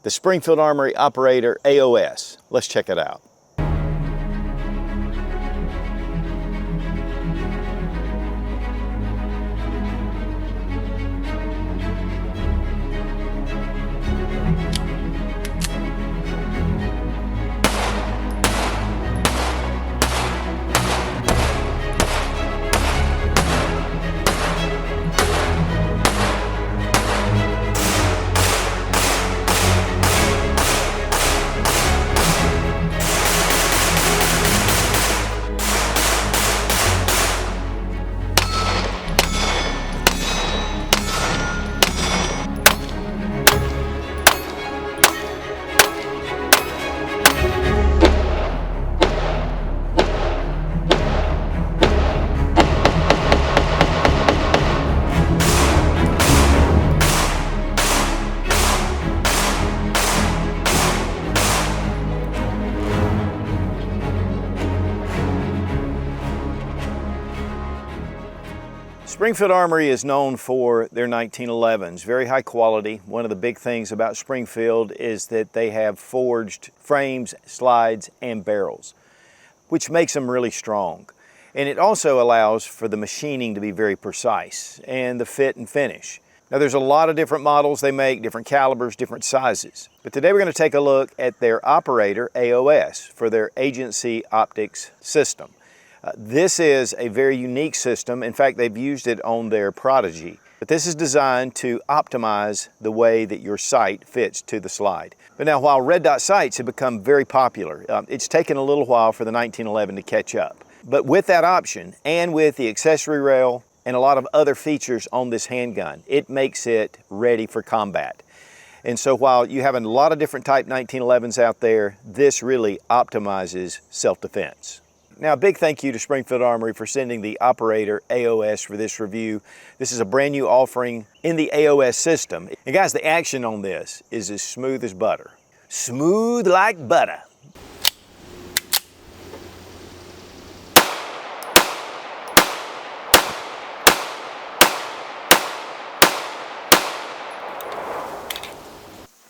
the Springfield Armory Operator AOS. Let's check it out. Springfield Armory is known for their 1911s, very high quality. One of the big things about Springfield is that they have forged frames, slides, and barrels, which makes them really strong. And it also allows for the machining to be very precise and the fit and finish. Now there's a lot of different models they make, different calibers, different sizes. But today we're going to take a look at their Operator AOS for their agency optics system. This is a very unique system. In fact, they've used it on their Prodigy. But this is designed to optimize the way that your sight fits to the slide. But now, while red dot sights have become very popular, it's taken a little while for the 1911 to catch up. But with that option, and with the accessory rail and a lot of other features on this handgun, it makes it ready for combat. And so while you have a lot of different type 1911s out there, this really optimizes self-defense. Now, a big thank you to Springfield Armory for sending the Operator AOS for this review. This is a brand new offering in the AOS system. And guys, the action on this is as smooth as butter. Smooth like butter.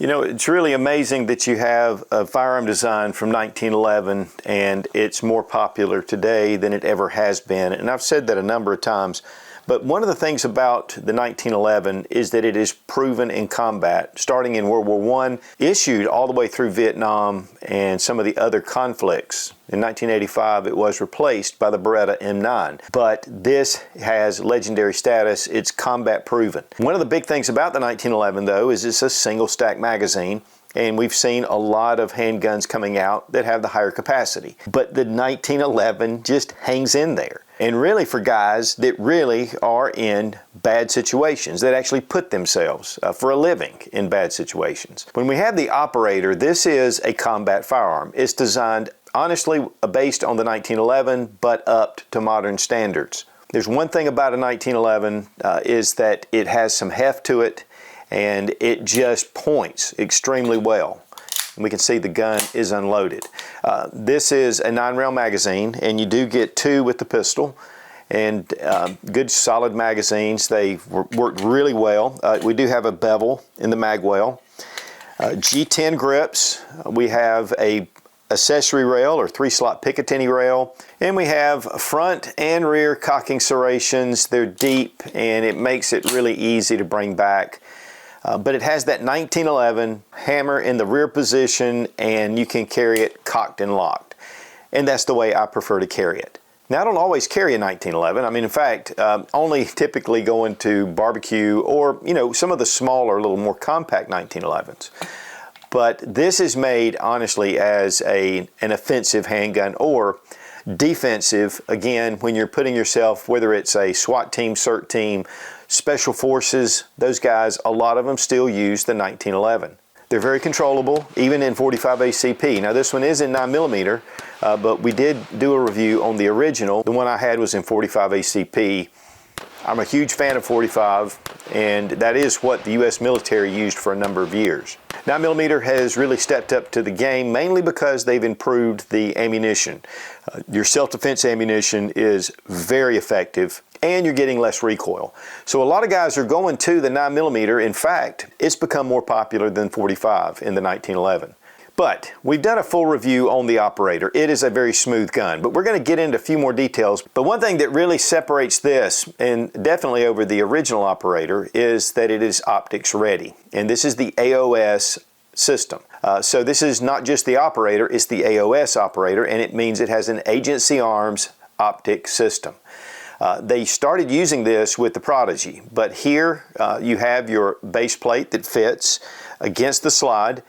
You know, it's really amazing that you have a firearm design from 1911 and it's more popular today than it ever has been. And I've said that a number of times. But one of the things about the 1911 is that it is proven in combat, starting in World War I, issued all the way through Vietnam and some of the other conflicts. In 1985, it was replaced by the Beretta M9. But this has legendary status. It's combat proven. One of the big things about the 1911, though, is it's a single stack magazine. And we've seen a lot of handguns coming out that have the higher capacity. But the 1911 just hangs in there. And really for guys that really are in bad situations, that actually put themselves for a living in bad situations. When we have the Operator, this is a combat firearm. It's designed honestly based on the 1911, but upped to modern standards. There's one thing about a 1911 is that it has some heft to it, and it just points extremely well. And we can see the gun is unloaded. This is a 9-round magazine, and you do get 2 with the pistol, and good solid magazines. They work really well. We do have a bevel in the mag well. G10 grips. We have a accessory rail or 3-slot Picatinny rail, and we have front and rear cocking serrations. They're deep, and it makes it really easy to bring back. But it has that 1911 hammer in the rear position, and you can carry it cocked and locked. And that's the way I prefer to carry it. Now, I don't always carry a 1911. I mean, in fact, only typically going to barbecue or, you know, some of the smaller, a little more compact 1911s. But this is made, honestly, as an offensive handgun or defensive, again, when you're putting yourself, whether it's a SWAT team, CERT team, Special Forces, those guys, a lot of them still use the 1911. They're very controllable, even in 45 ACP. Now this one is in 9mm, but we did do a review on the original. The one I had was in 45 ACP. I'm a huge fan of 45, and that is what the U.S. military used for a number of years. 9mm has really stepped up to the game, mainly because they've improved the ammunition. Your self-defense ammunition is very effective. and you're getting less recoil. So a lot of guys are going to the 9mm. In fact, it's become more popular than 45 in the 1911. But we've done a full review on the Operator. It is a very smooth gun, but we're going to get into a few more details. But one thing that really separates this, and definitely over the original Operator, is that it is optics ready. And this is the AOS system. So this is not just the Operator, it's the AOS Operator, and it means it has an Agency Arms optic system. They started using this with the Prodigy, but here you have your base plate that fits against the slide.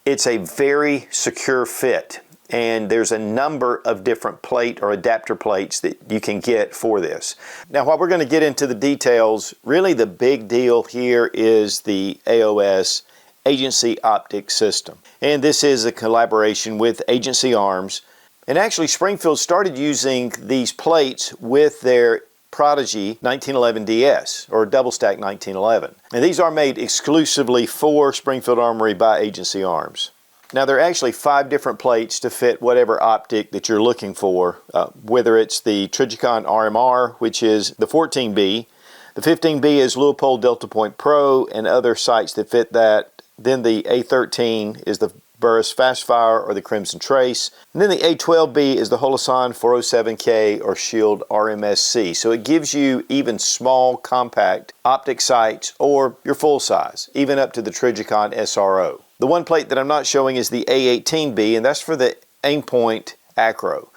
It's a very secure fit, and there's a number of different plate or adapter plates that you can get for this. Now, while we're going to get into the details, really the big deal here is the AOS Agency Optic System. And this is a collaboration with Agency Arms. And actually, Springfield started using these plates with their Prodigy 1911 DS, or double stack 1911. And these are made exclusively for Springfield Armory by Agency Arms. Now, there are actually 5 different plates to fit whatever optic that you're looking for, whether it's the Trijicon RMR, which is the 14B, the 15B is Leupold Delta Point Pro and other sights that fit that. Then the A13 is the Burris Fastfire or the Crimson Trace. And then the A12B is the Holosun 407K or Shield RMSC. So it gives you even small, compact optic sights or your full size, even up to the Trijicon SRO. The one plate that I'm not showing is the A18B, and that's for the Aimpoint Acro.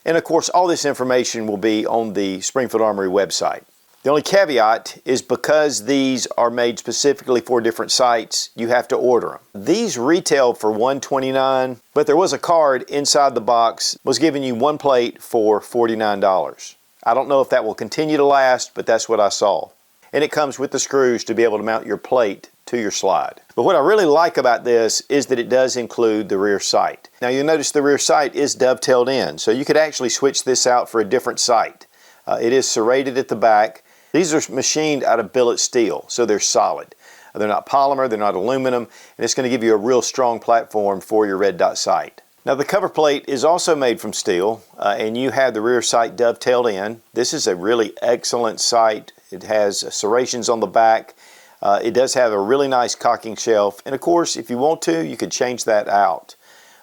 And of course, all this information will be on the Springfield Armory website. The only caveat is because these are made specifically for different sites, you have to order them. These retail for $129, but there was a card inside the box was giving you one plate for $49. I don't know if that will continue to last, but that's what I saw. And it comes with the screws to be able to mount your plate to your slide. But what I really like about this is that it does include the rear sight. Now you'll notice the rear sight is dovetailed in, so you could actually switch this out for a different sight. It is serrated at the back. These are machined out of billet steel, so they're solid. They're not polymer, they're not aluminum, and it's going to give you a real strong platform for your red dot sight. Now the cover plate is also made from steel, and you have the rear sight dovetailed in. This is a really excellent sight. It has serrations on the back. It does have a really nice cocking shelf, and of course, if you want to, you could change that out.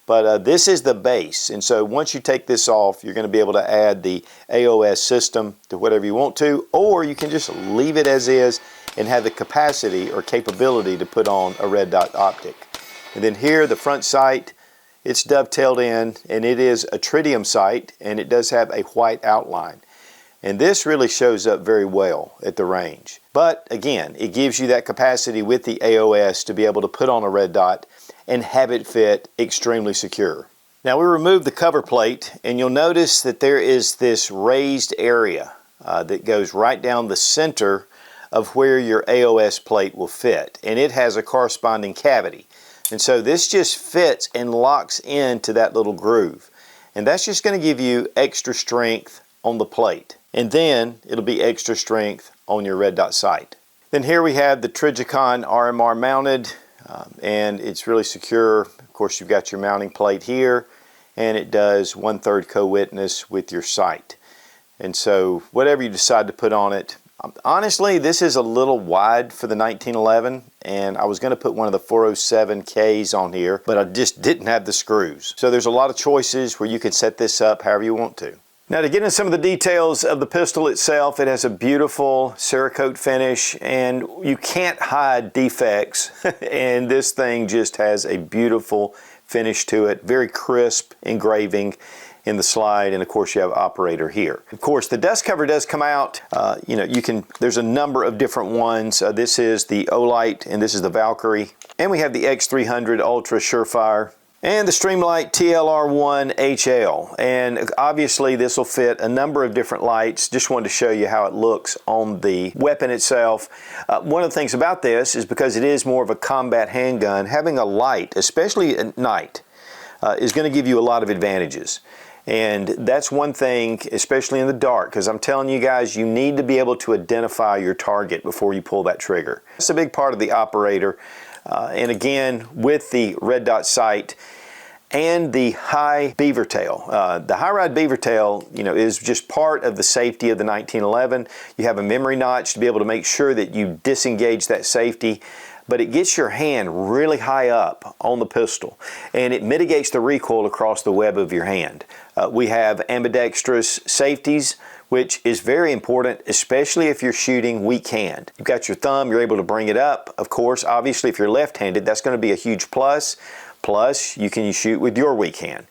But this is the base, and so once you take this off, you're going to be able to add the AOS system to whatever you want to, or you can just leave it as is and have the capacity or capability to put on a red dot optic. And then here, the front sight, it's dovetailed in, and it is a tritium sight, and it does have a white outline. And this really shows up very well at the range. But again, it gives you that capacity with the AOS to be able to put on a red dot and have it fit extremely secure. Now we removed the cover plate, and you'll notice that there is this raised area that goes right down the center of where your AOS plate will fit, and it has a corresponding cavity. And so this just fits and locks into that little groove. And that's just going to give you extra strength on the plate. And then it'll be extra strength on your red dot sight. Then here we have the Trijicon RMR mounted, and it's really secure. Of course, you've got your mounting plate here, and it does 1/3 co-witness with your sight. And so whatever you decide to put on it, honestly, this is a little wide for the 1911, and I was going to put one of the 407Ks on here, but I just didn't have the screws. So there's a lot of choices where you can set this up however you want to. Now to get into some of the details of the pistol itself, it has a beautiful Cerakote finish, and you can't hide defects, and this thing just has a beautiful finish to it, very crisp engraving in the slide, and of course you have Operator here. Of course the dust cover does come out. There's a number of different ones. This is the Olight, and this is the Valkyrie, and we have the X300 Ultra Surefire, and the Streamlight TLR1 HL. And obviously this will fit a number of different lights. Just wanted to show you how it looks on the weapon itself. One of the things about this is because it is more of a combat handgun, having a light, especially at night, is going to give you a lot of advantages. And that's one thing, especially in the dark, because I'm telling you guys, you need to be able to identify your target before you pull that trigger. That's a big part of the Operator. And again, with the red dot sight, and the high beaver tail. The high ride beaver tail, is just part of the safety of the 1911. You have a memory notch to be able to make sure that you disengage that safety, but it gets your hand really high up on the pistol, and it mitigates the recoil across the web of your hand. We have ambidextrous safeties, which is very important, especially if you're shooting weak hand. You've got your thumb, you're able to bring it up. Of course, obviously, if you're left-handed, that's going to be a huge plus. Plus, you can shoot with your weak hand.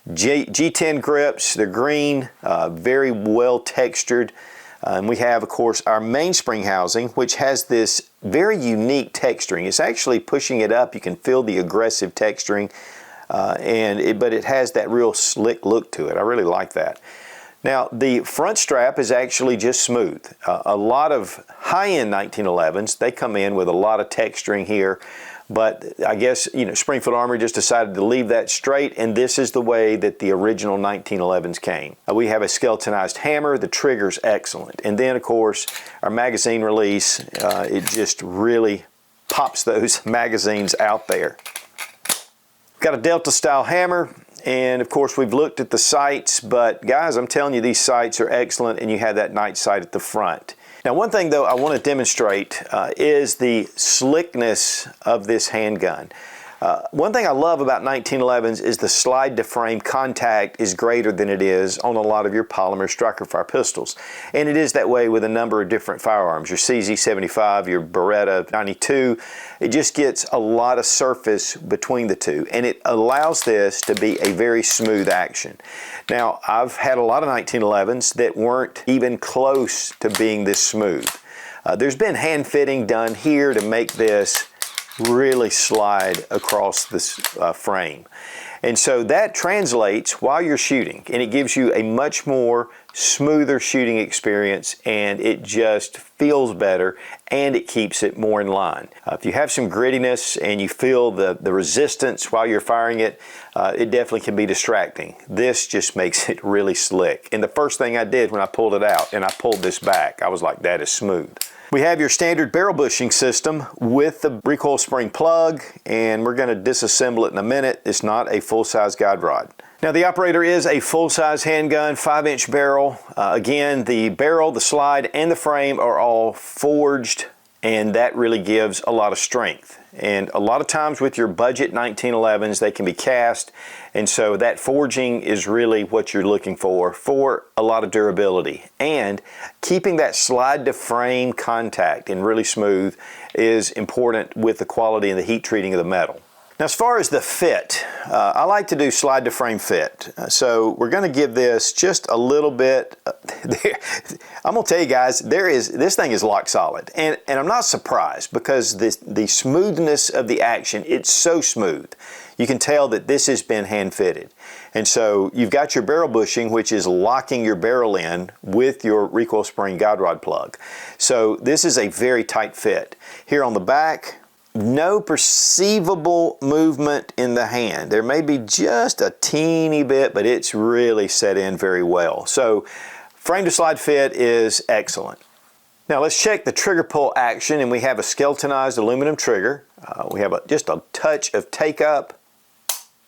G10 grips, they're green, very well textured. And we have, of course, our mainspring housing, which has this very unique texturing. It's actually pushing it up. You can feel the aggressive texturing, but it has that real slick look to it. I really like that. Now, the front strap is actually just smooth. A lot of high-end 1911s, they come in with a lot of texturing here, but I guess, Springfield Armory just decided to leave that straight, and this is the way that the original 1911s came. We have a skeletonized hammer. The trigger's excellent. And then, of course, our magazine release, it just really pops those magazines out there. We've got a Delta-style hammer. And of course, we've looked at the sights, but guys, I'm telling you, these sights are excellent, and you have that night sight at the front. Now, one thing though I want to demonstrate is the slickness of this handgun. One thing I love about 1911s is the slide to frame contact is greater than it is on a lot of your polymer striker fire pistols. And it is that way with a number of different firearms. Your CZ75, your Beretta 92, it just gets a lot of surface between the two, and it allows this to be a very smooth action. Now, I've had a lot of 1911s that weren't even close to being this smooth. There's been hand fitting done here to make this really slide across this frame. And so that translates while you're shooting, and it gives you a much more smoother shooting experience, and it just feels better, and it keeps it more in line. If you have some grittiness and you feel the resistance while you're firing it, it definitely can be distracting. This just makes it really slick. And the first thing I did when I pulled it out and I pulled this back, I was like, that is smooth. We have your standard barrel bushing system with the recoil spring plug, and we're going to disassemble it in a minute. It's not a full-size guide rod. Now, the Operator is a full-size handgun, 5-inch barrel. Again, the barrel, the slide, and the frame are all forged, and that really gives a lot of strength. And a lot of times with your budget 1911s, they can be cast, and so that forging is really what you're looking for a lot of durability. And keeping that slide to frame contact and really smooth is important with the quality and the heat treating of the metal. Now, as far as the fit, I like to do slide to frame fit. So we're going to give this just a little bit. I'm going to tell you guys, this thing is lock solid. And I'm not surprised because the smoothness of the action, it's so smooth. You can tell that this has been hand fitted. And so you've got your barrel bushing, which is locking your barrel in with your recoil spring guide rod plug. So this is a very tight fit. Here on the back, no perceivable movement in the hand. There may be just a teeny bit, but it's really set in very well. So frame to slide fit is excellent. Now let's check the trigger pull action, and we have a skeletonized aluminum trigger. We have just a touch of take up,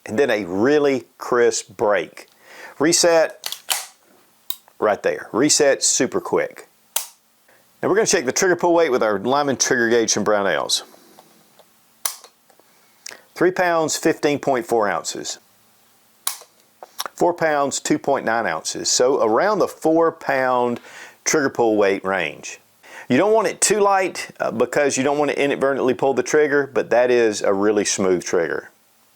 and then a really crisp break. Reset right there. Reset super quick. Now we're going to check the trigger pull weight with our Lyman trigger gauge from Brownells. 3 pounds, 15.4 ounces. 4 pounds, 2.9 ounces. So around the 4-pound trigger pull weight range. You don't want it too light because you don't want to inadvertently pull the trigger, but that is a really smooth trigger.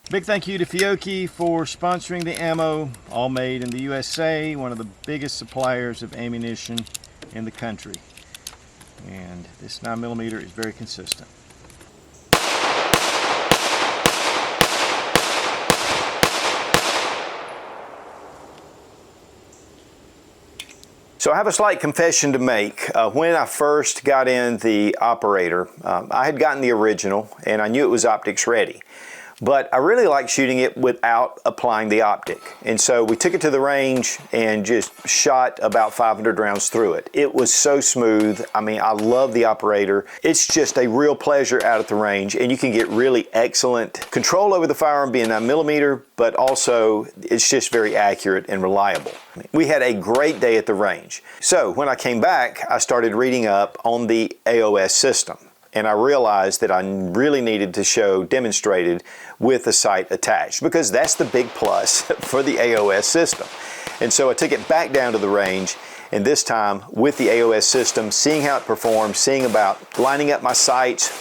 Big thank you to Fiocchi for sponsoring the ammo, all made in the USA, one of the biggest suppliers of ammunition in the country. And this 9mm is very consistent. So I have a slight confession to make. When I first got in the Operator, I had gotten the original and I knew it was optics ready. but I really like shooting it without applying the optic. And so we took it to the range and just shot about 500 rounds through it. It was so smooth. I mean, I love the Operator. It's just a real pleasure out at the range, and you can get really excellent control over the firearm being 9mm, but also it's just very accurate and reliable. We had a great day at the range. So when I came back, I started reading up on the AOS system. And I realized that I really needed to show demonstrated with the sight attached, because that's the big plus for the AOS system. And so I took it back down to the range, and this time with the AOS system, seeing how it performs, seeing about lining up my sights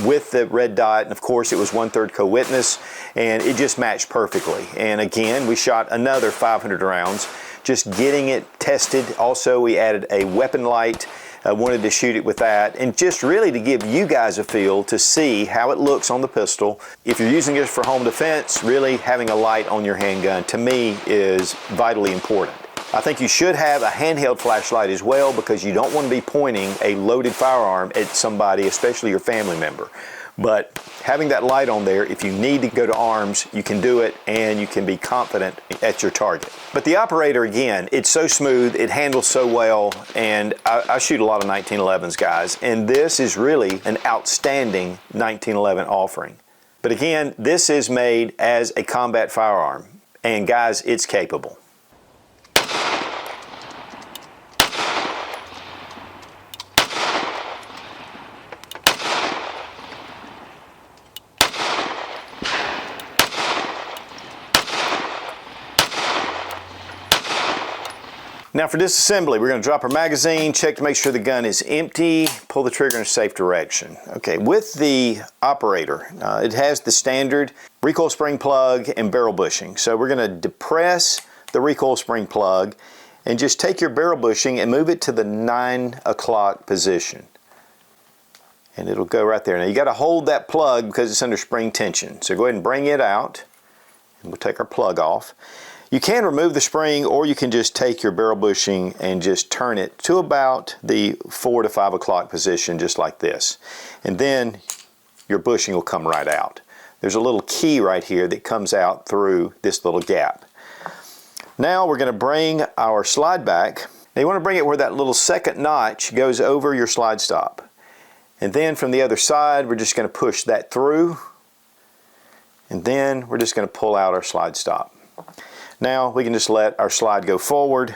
with the red dot, and of course it was 1/3 co-witness, and it just matched perfectly. And again, we shot another 500 rounds, just getting it tested. Also, we added a weapon light. I wanted to shoot it with that, and just really to give you guys a feel to see how it looks on the pistol. If you're using it for home defense, really having a light on your handgun to me is vitally important. I think you should have a handheld flashlight as well, because you don't want to be pointing a loaded firearm at somebody, especially your family member. But having that light on there, if you need to go to arms, you can do it, and you can be confident at your target. But the Operator, again, it's so smooth, it handles so well, and I shoot a lot of 1911s, guys, and this is really an outstanding 1911 offering. But again, this is made as a combat firearm, and guys, it's capable. Now for disassembly, we're going to drop our magazine, check to make sure the gun is empty, pull the trigger in a safe direction. Okay, with the Operator, it has the standard recoil spring plug and barrel bushing. So we're going to depress the recoil spring plug and just take your barrel bushing and move it to the 9 o'clock position. And it'll go right there. Now you got to hold that plug because it's under spring tension. So go ahead and bring it out, and we'll take our plug off. You can remove the spring, or you can just take your barrel bushing and just turn it to about the 4 to 5 o'clock position, just like this. And then your bushing will come right out. There's a little key right here that comes out through this little gap. Now we're going to bring our slide back. Now you want to bring it where that little second notch goes over your slide stop. And then from the other side, we're just going to push that through. And then we're just going to pull out our slide stop. Now we can just let our slide go forward,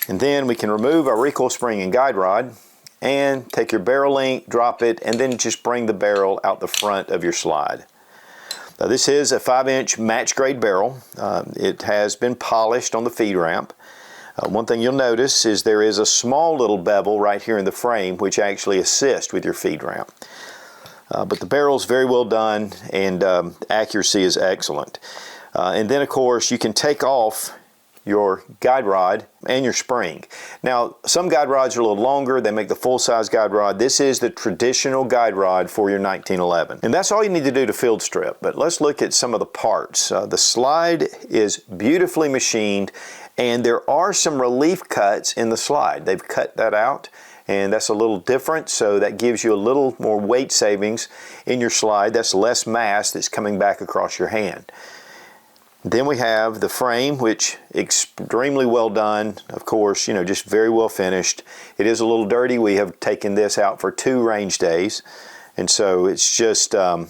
and then we can remove our recoil spring and guide rod and take your barrel link, drop it, and then just bring the barrel out the front of your slide. Now this is a 5-inch match grade barrel. It has been polished on the feed ramp. One thing you'll notice is there is a small little bevel right here in the frame which actually assists with your feed ramp. But the barrel is very well done, and accuracy is excellent. And then of course you can take off your guide rod and your spring. Now some guide rods are a little longer, they make the full-size guide rod. This is the traditional guide rod for your 1911. And that's all you need to do to field strip. But let's look at some of the parts. The slide is beautifully machined, and there are some relief cuts in the slide. They've cut that out, and that's a little different, so that gives you a little more weight savings in your slide. That's less mass that's coming back across your hand. Then we have the frame, which extremely well done. Of course, you know, just very well finished. It is a little dirty. We have taken this out for 2 range days, and so it's just a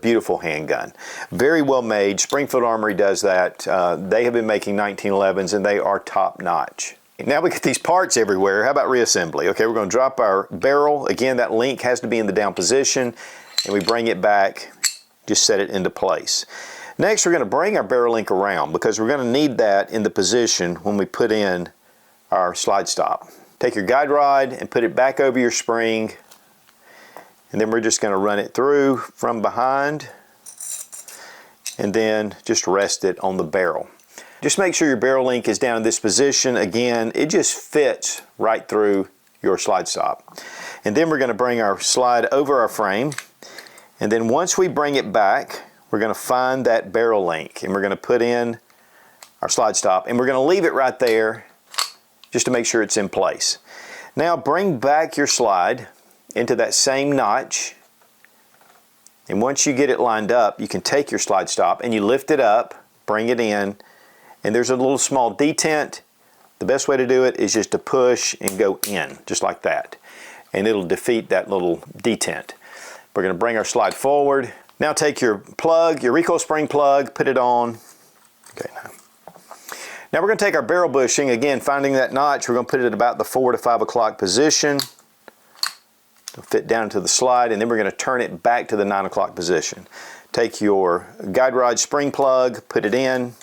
beautiful handgun. Very well made. Springfield Armory does that. They have been making 1911s, and they are top notch. Now we get these parts everywhere. How about reassembly? Okay, we're going to drop our barrel. Again, that link has to be in the down position, and we bring it back, just set it into place. Next, we're going to bring our barrel link around, because we're going to need that in the position when we put in our slide stop. Take your guide rod and put it back over your spring, and then we're just going to run it through from behind, and then just rest it on the barrel. Just make sure your barrel link is down in this position. Again, it just fits right through your slide stop. And then we're going to bring our slide over our frame, and then once we bring it back, we're going to find that barrel link, and we're going to put in our slide stop, and we're going to leave it right there just to make sure it's in place. Now bring back your slide into that same notch, And once you get it lined up, you can take your slide stop and you lift it up, bring it in, and there's a little small detent. The best way to do it is just to push and go in, just like that. And it'll defeat that little detent. We're going to bring our slide forward. Now take your plug, your recoil spring plug, put it on. Okay, now we're going to take our barrel bushing, again finding that notch, we're going to put it at about the 4 to 5 o'clock position. It'll fit down into the slide, and then we're going to turn it back to the 9 o'clock position. Take your guide rod spring plug, put it in,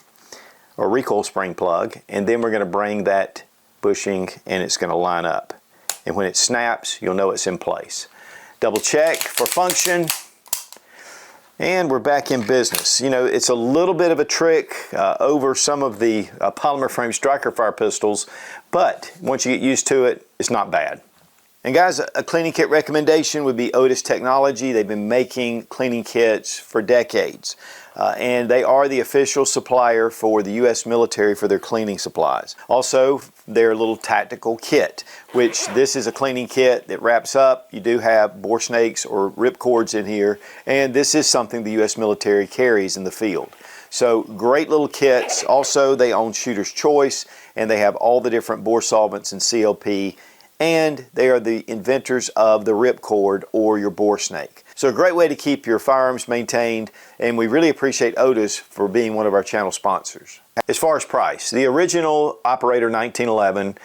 or recoil spring plug, and then we're going to bring that bushing and it's going to line up. And when it snaps, you'll know it's in place. Double check for function, and we're back in business. You know, it's a little bit of a trick over some of the polymer frame striker fire pistols, but once you get used to it, it's not bad. And guys, a cleaning kit recommendation would be Otis Technology. They've been making cleaning kits for decades. And they are the official supplier for the U.S. military for their cleaning supplies. Also, their little tactical kit, which this is a cleaning kit that wraps up. You do have bore snakes or rip cords in here, and this is something the U.S. military carries in the field. So great little kits. Also, they own Shooter's Choice, and they have all the different bore solvents and CLP, and they are the inventors of the ripcord or your bore snake. So a great way to keep your firearms maintained, and we really appreciate Otis for being one of our channel sponsors. As far as price, the original Operator 1911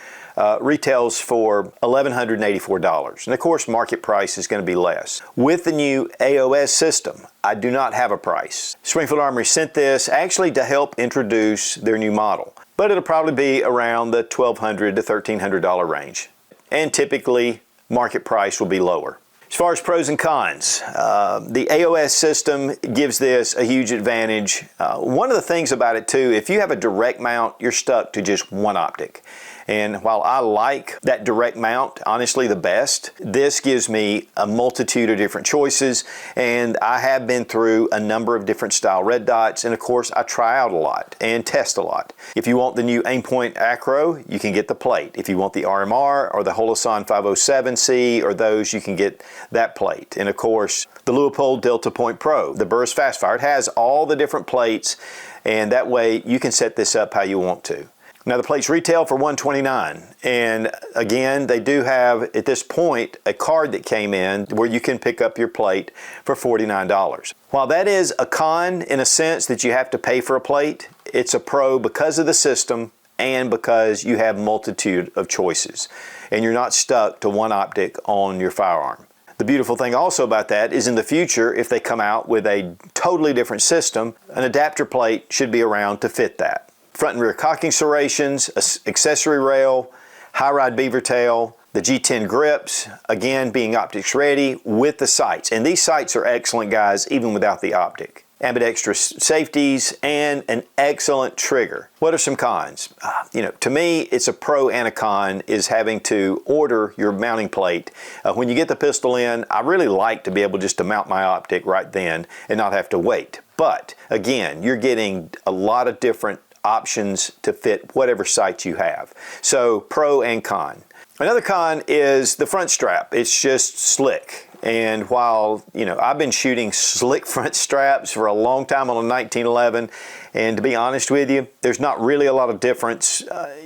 retails for $1,184, and of course market price is going to be less. With the new AOS system, I do not have a price. Springfield Armory sent this actually to help introduce their new model, but it'll probably be around the $1,200 to $1,300 range. And typically market price will be lower. As far as pros and cons, the AOS system gives this a huge advantage. One of the things about it too, if you have a direct mount, you're stuck to just one optic. And while I like that direct mount, honestly the best, this gives me a multitude of different choices, and I have been through a number of different style red dots, and of course I try out a lot and test a lot. If you want the new Aimpoint Acro, you can get the plate. If you want the RMR or the Holosun 507C or those, you can get that plate. And of course the Leupold Delta Point Pro, the Burris Fastfire, it has all the different plates, and that way you can set this up how you want to. Now the plates retail for $129, and again they do have at this point a card that came in where you can pick up your plate for $49. While that is a con in a sense that you have to pay for a plate, it's a pro because of the system and because you have multitude of choices and you're not stuck to one optic on your firearm. The beautiful thing also about that is in the future, if they come out with a totally different system, an adapter plate should be around to fit that. Front and rear cocking serrations, accessory rail, high ride beaver tail, the G10 grips, again being optics ready with the sights. And these sights are excellent, guys, even without the optic. Ambidextrous safeties and an excellent trigger. What are some cons? You know, to me, it's a pro and a con is having to order your mounting plate. When you get the pistol in, I really like to be able just to mount my optic right then and not have to wait. But again, you're getting a lot of different options to fit whatever sight you have. So pro and con. Another con is the front strap. It's just slick. And while, you know, I've been shooting slick front straps for a long time on a 1911, and to be honest with you, there's not really a lot of difference.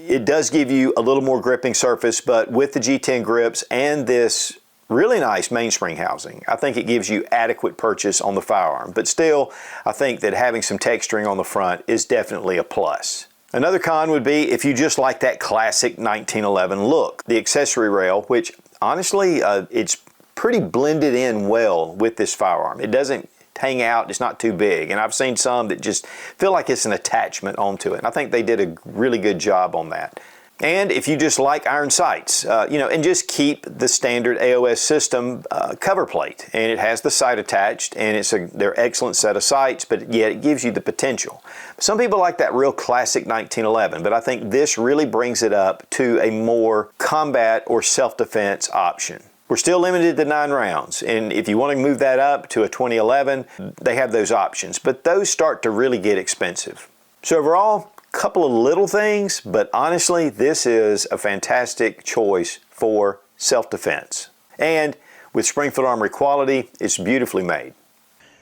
It does give you a little more gripping surface, but with the G10 grips and this really nice mainspring housing, I think it gives you adequate purchase on the firearm. But still, I think that having some texturing on the front is definitely a plus. Another con would be if you just like that classic 1911 look. The accessory rail, which honestly, it's pretty blended in well with this firearm. It doesn't hang out, it's not too big. And I've seen some that just feel like it's an attachment onto it. And I think they did a really good job on that. And if you just like iron sights, you know, and just keep the standard AOS system cover plate, and it has the sight attached, and they're excellent set of sights, but yet it gives you the potential. Some people like that real classic 1911, but I think this really brings it up to a more combat or self-defense option. We're still limited to 9 rounds, and if you want to move that up to a 2011, they have those options, but those start to really get expensive. So overall, couple of little things, but honestly, this is a fantastic choice for self-defense. And with Springfield Armory quality, it's beautifully made.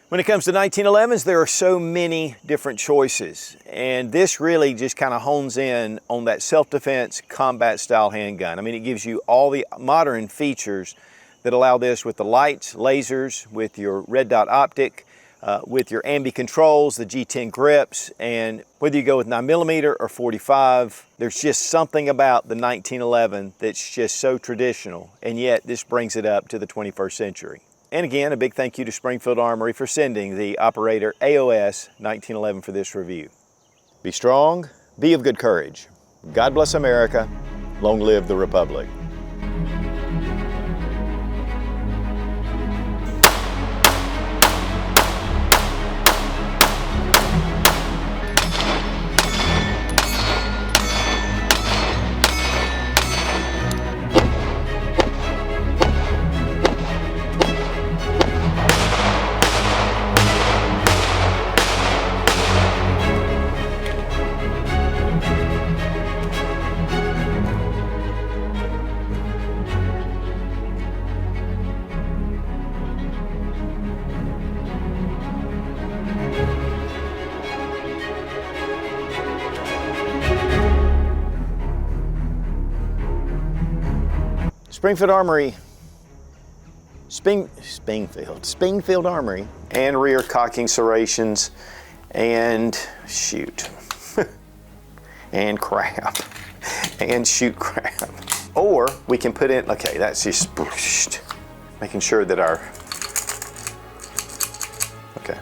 When it comes to 1911s, there are so many different choices, and this really just kind of hones in on that self-defense combat style handgun. I mean, it gives you all the modern features that allow this with the lights, lasers, with your red dot optic, with your ambi controls, the G10 grips, and whether you go with 9mm or 45, there's just something about the 1911 that's just so traditional, and yet this brings it up to the 21st century. And again, a big thank you to Springfield Armory for sending the Operator AOS 1911 for this review. Be strong, be of good courage. God bless America. Long live the Republic. Springfield Armory, Springfield Armory, and rear cocking serrations, and shoot, and crap, and shoot crap. Or we can put in, okay, that's just making sure that our, okay.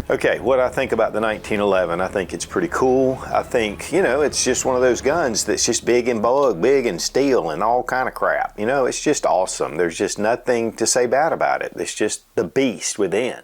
Okay, what I think about the 1911, I think it's pretty cool. I think, you know, it's just one of those guns that's just big and bug, big and steel and all kind of crap. You know, it's just awesome. There's just nothing to say bad about it. It's just the beast within.